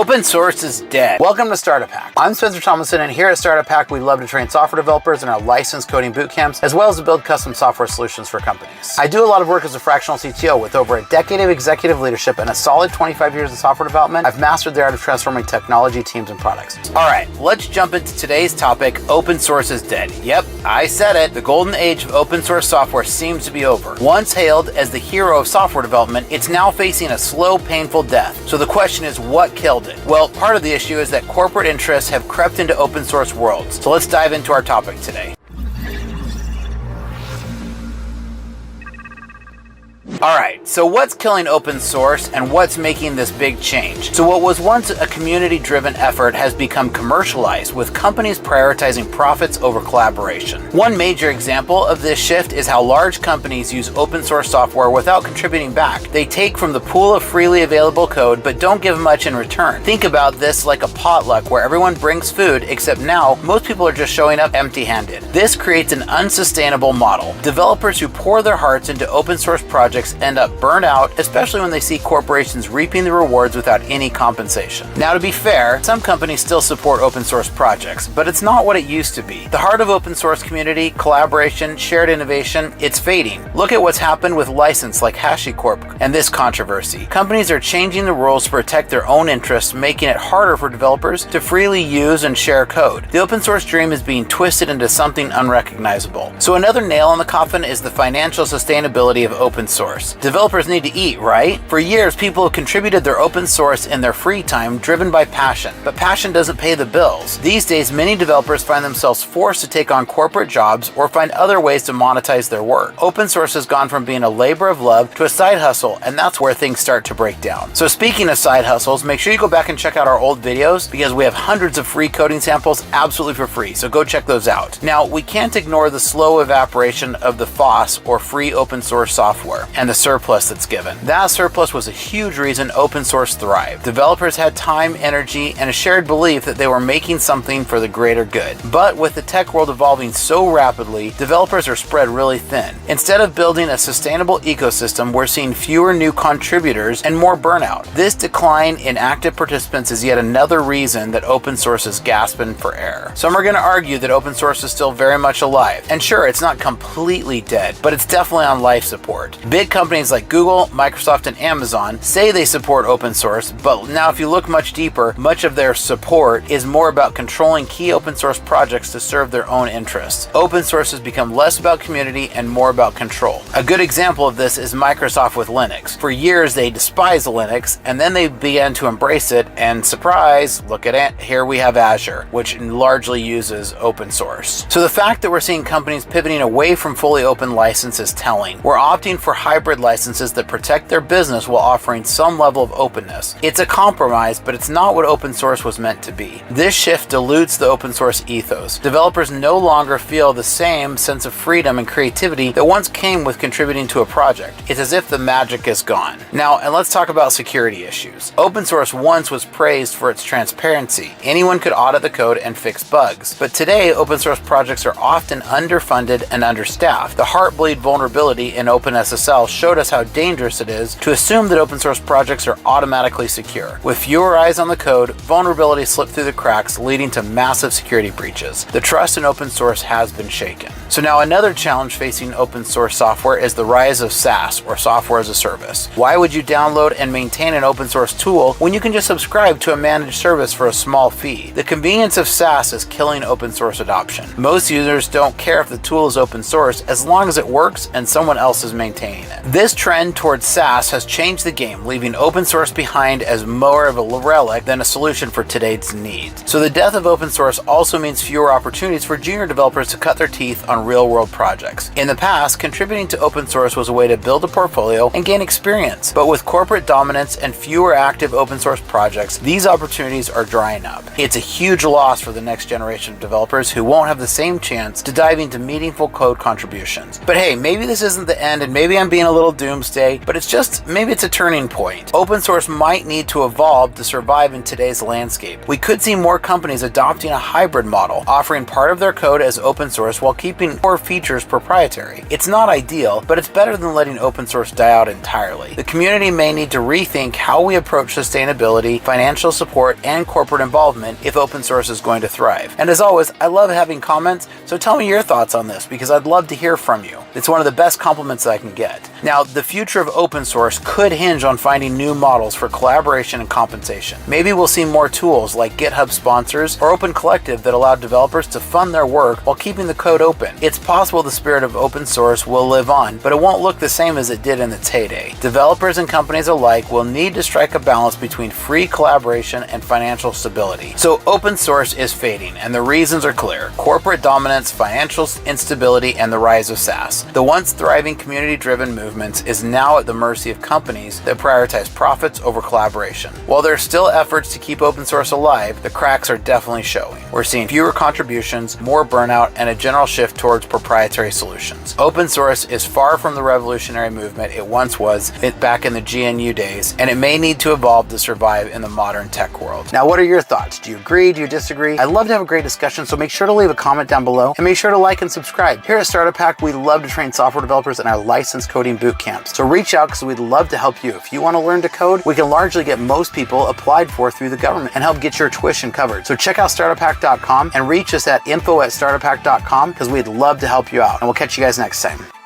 Open source is dead. Welcome to Startup Hack. I'm Spencer Thomason, and here at Startup Hack, we love to train software developers in our licensed coding boot camps, as well as to build custom software solutions for companies. I do a lot of work as a fractional CTO with over a decade of executive leadership and a solid 25 years in software development. I've mastered the art of transforming technology, teams, and products. All right, let's jump into today's topic. Open source is dead. Yep, I said it. The golden age of open source software seems to be over. Once hailed as the hero of software development, it's now facing a slow, painful death. So the question is, what killed it? Well, part of the issue is that corporate interests have crept into open source worlds. So let's dive into our topic today. Alright, so what's killing open source and what's making this big change? So what was once a community-driven effort has become commercialized, with companies prioritizing profits over collaboration. One major example of this shift is how large companies use open source software without contributing back. They take from the pool of freely available code but don't give much in return. Think about this like a potluck where everyone brings food, except now most people are just showing up empty-handed. This creates an unsustainable model. Developers who pour their hearts into open source projects end up burned out, especially when they see corporations reaping the rewards without any compensation. Now, to be fair, some companies still support open source projects, but it's not what it used to be. The heart of open source community, collaboration, shared innovation, it's fading. Look at what's happened with license like HashiCorp and this controversy. Companies are changing the rules to protect their own interests, making it harder for developers to freely use and share code. The open source dream is being twisted into something unrecognizable. So another nail in the coffin is the financial sustainability of open source. Developers need to eat, right? For years, people have contributed their open source in their free time, driven by passion. But passion doesn't pay the bills. These days, many developers find themselves forced to take on corporate jobs or find other ways to monetize their work. Open source has gone from being a labor of love to a side hustle, and that's where things start to break down. So speaking of side hustles, make sure you go back and check out our old videos because we have hundreds of free coding samples absolutely for free, so go check those out. Now, we can't ignore the slow evaporation of the FOSS, or free open source software, and the surplus that's given. That surplus was a huge reason open source thrived. Developers had time, energy, and a shared belief that they were making something for the greater good. But with the tech world evolving so rapidly, developers are spread really thin. Instead of building a sustainable ecosystem, we're seeing fewer new contributors and more burnout. This decline in active participants is yet another reason that open source is gasping for air. Some are going to argue that open source is still very much alive. And sure, it's not completely dead, but it's definitely on life support. Big companies like Google, Microsoft, and Amazon say they support open source, but now if you look much deeper, much of their support is more about controlling key open source projects to serve their own interests. Open source has become less about community and more about control. A good example of this is Microsoft with Linux. For years, they despised Linux, and then they began to embrace it, and surprise, look at it, here we have Azure, which largely uses open source. So the fact that we're seeing companies pivoting away from fully open license is telling. We're opting for hybrid licenses that protect their business while offering some level of openness. It's a compromise, but it's not what open source was meant to be. This shift dilutes the open source ethos. Developers no longer feel the same sense of freedom and creativity that once came with contributing to a project. It's as if the magic is gone. Now, and let's talk about security issues. Open source once was praised for its transparency. Anyone could audit the code and fix bugs. But today, open source projects are often underfunded and understaffed. The Heartbleed vulnerability in OpenSSL showed us how dangerous it is to assume that open source projects are automatically secure. With fewer eyes on the code, vulnerabilities slip through the cracks, leading to massive security breaches. The trust in open source has been shaken. So now another challenge facing open source software is the rise of SaaS, or software as a service. Why would you download and maintain an open source tool when you can just subscribe to a managed service for a small fee? The convenience of SaaS is killing open source adoption. Most users don't care if the tool is open source as long as it works and someone else is maintaining it. This trend towards SaaS has changed the game, leaving open source behind as more of a relic than a solution for today's needs. So the death of open source also means fewer opportunities for junior developers to cut their teeth on real-world projects. In the past, contributing to open source was a way to build a portfolio and gain experience. But with corporate dominance and fewer active open source projects, these opportunities are drying up. It's a huge loss for the next generation of developers who won't have the same chance to dive into meaningful code contributions. But hey, maybe this isn't the end, and maybe I'm being a little doomsday, but maybe it's a turning point. Open source might need to evolve to survive in today's landscape. We could see more companies adopting a hybrid model, offering part of their code as open source while keeping keeping core features proprietary. It's not ideal, but it's better than letting open source die out entirely. The community may need to rethink how we approach sustainability, financial support, and corporate involvement if open source is going to thrive. And as always, I love having comments, so tell me your thoughts on this because I'd love to hear from you. It's one of the best compliments I can get. Now, the future of open source could hinge on finding new models for collaboration and compensation. Maybe we'll see more tools like GitHub sponsors or Open Collective that allow developers to fund their work while keeping the code open. It's possible the spirit of open source will live on, but it won't look the same as it did in its heyday. Developers and companies alike will need to strike a balance between free collaboration and financial stability. So open source is fading, and the reasons are clear: corporate dominance, financial instability, and the rise of SaaS. The once thriving community-driven movements is now at the mercy of companies that prioritize profits over collaboration. While there are still efforts to keep open source alive, the cracks are definitely showing. We're seeing fewer contributions, more burnout, and a general shift towards proprietary solutions. Open source is far from the revolutionary movement it once was back in the GNU days, and it may need to evolve to survive in the modern tech world. Now, what are your thoughts? Do you agree? Do you disagree? I'd love to have a great discussion, so make sure to leave a comment down below, and make sure to like and subscribe. Here at Startup Hack, we love to train software developers in our licensed coding boot camps. So reach out because we'd love to help you. If you want to learn to code, we can largely get most people applied for through the government and help get your tuition covered. So check out startuphack.com and reach us at info@startuphack.com because we'd love to help you out. And we'll catch you guys next time.